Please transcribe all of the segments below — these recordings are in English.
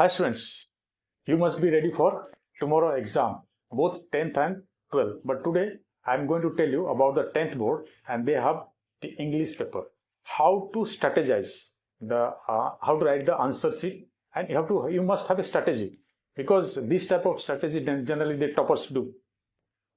Hi students, you must be ready for tomorrow exam, both 10th and 12th. But today I am going to tell you about the 10th board and they have the English paper. How to strategize how to write the answer sheet, and you must have a strategy, because this type of strategy generally the toppers do.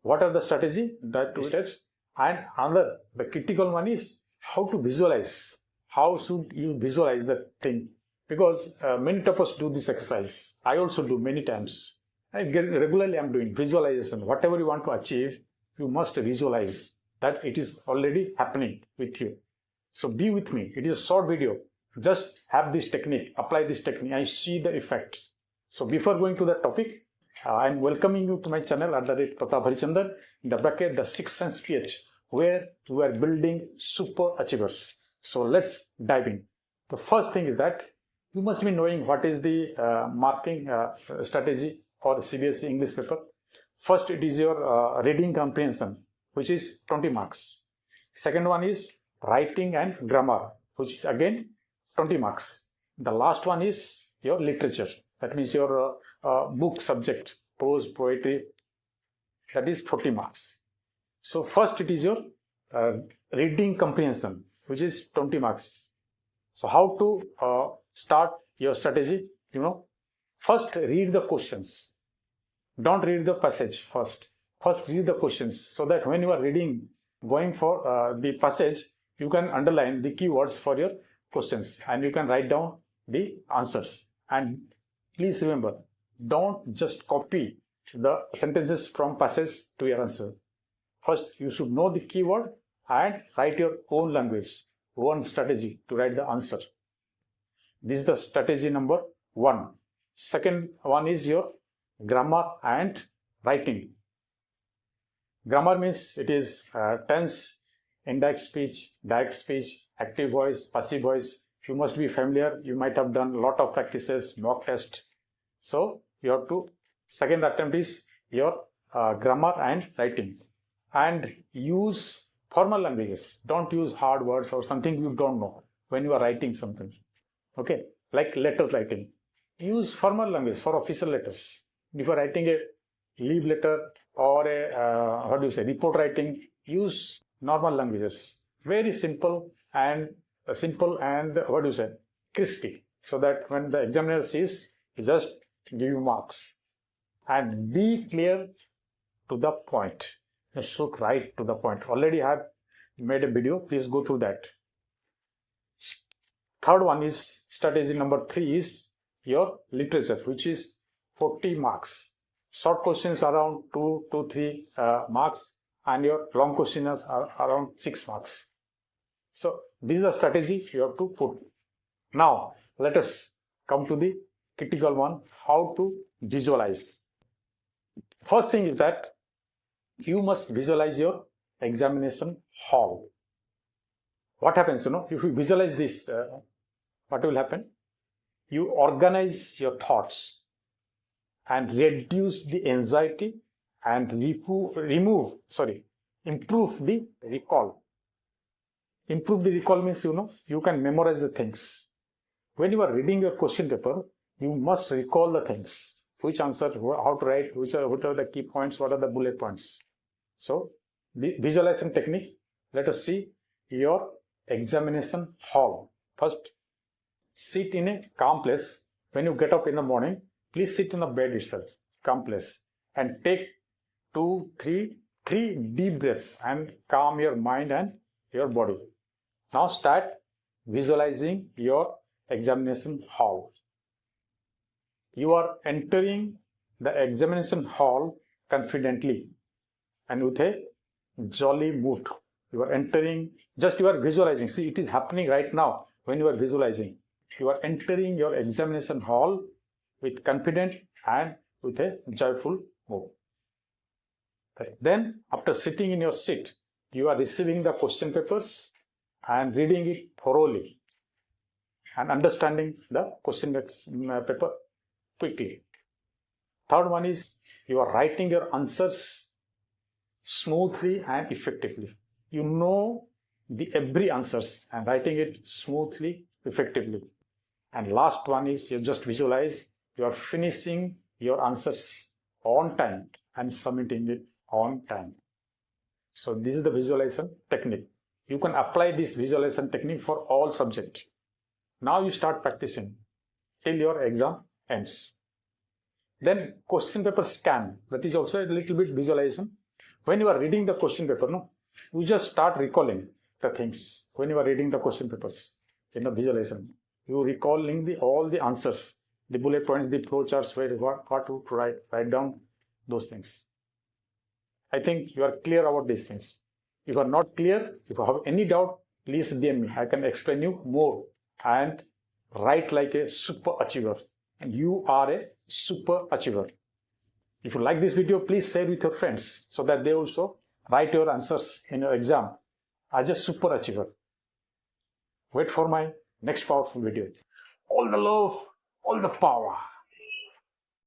What are the strategy? That two steps. And another, the critical one is how to visualize. How should you visualize the thing? Because many toppers do this exercise. I also do many times. Regularly I'm doing visualization. Whatever you want to achieve, you must visualize that it is already happening with you. So be with me. It is a short video. Just have this technique, apply this technique, and see the effect. So before going to the topic, I am welcoming you to my channel @Pratap Harichandran, in the bracket the 6th Sense PH, where we are building super achievers. So let's dive in. The first thing is that you must be knowing what is the marking strategy for CBSE English paper. First, it is your reading comprehension, which is 20 marks. Second one is writing and grammar, which is again 20 marks. The last one is your literature. That means your book subject, prose, poetry, that is 40 marks. So first it is your reading comprehension, which is 20 marks. So how to start your strategy? First read the questions. Don't read the passage first. First read the questions, so that when you are reading, going for the passage, you can underline the keywords for your questions and you can write down the answers. And please remember, don't just copy the sentences from passage to your answer. First, you should know the keyword and write your own language, one strategy to write the answer. This is the strategy number 1. Second one is your grammar and writing. Grammar means it is tense, indirect speech, direct speech, active voice, passive voice. You must be familiar. You might have done a lot of practices, mock test. So you have to, second attempt is your grammar and writing. And use formal languages. Don't use hard words or something you don't know when you are writing something. Okay, like letter writing. Use formal language for official letters. If you are writing a leave letter or a report writing, use normal languages. Very simple and crispy, so that when the examiner sees, he just give you marks. And be clear to the point. Just look right to the point. Already I have made a video. Please go through that. Third one is strategy number 3 is your literature, which is 40 marks. Short questions around 2 to 3 marks, and your long questions are around 6 marks. So this is the strategy you have to put. Now let us come to the critical one, how to visualize. First thing is that you must visualize your examination hall. What happens, if you visualize this, what will happen? You organize your thoughts and reduce the anxiety and improve the recall. Improve the recall means, you can memorize the things. When you are reading your question paper, you must recall the things. Which answer, how to write, what are the key points, what are the bullet points. So, the visualization technique, let us see your examination hall. First, sit in a calm place. When you get up in the morning, please sit in the bed itself, calm place, and take 3 deep breaths and calm your mind and your body. Now start visualizing your examination hall. You are entering the examination hall confidently and with a jolly mood. You are entering, you are visualizing. See, it is happening right now when you are visualizing. You are entering your examination hall with confidence and with a joyful mood. Then, after sitting in your seat, you are receiving the question papers and reading it thoroughly and understanding the question paper quickly. Third one is you are writing your answers smoothly and effectively. You know the every answers and writing it smoothly, effectively. And last one is you just visualize you are finishing your answers on time and submitting it on time. So this is the visualization technique. You can apply this visualization technique for all subjects. Now you start practicing till your exam ends. Then question paper scan, that is also a little bit visualization. When you are reading the question paper, you just start recalling the things. When you are reading the question papers in the visualization, you recalling all the answers, the bullet points, the flow charts, what to write down, those things. I think you are clear about these things. If you are not clear, if you have any doubt, please DM me. I can explain you more and write like a super achiever. And you are a super achiever. If you like this video, please share with your friends so that they also write your answers in your exam as a super achiever. Wait for my next powerful video. All the love, all the power.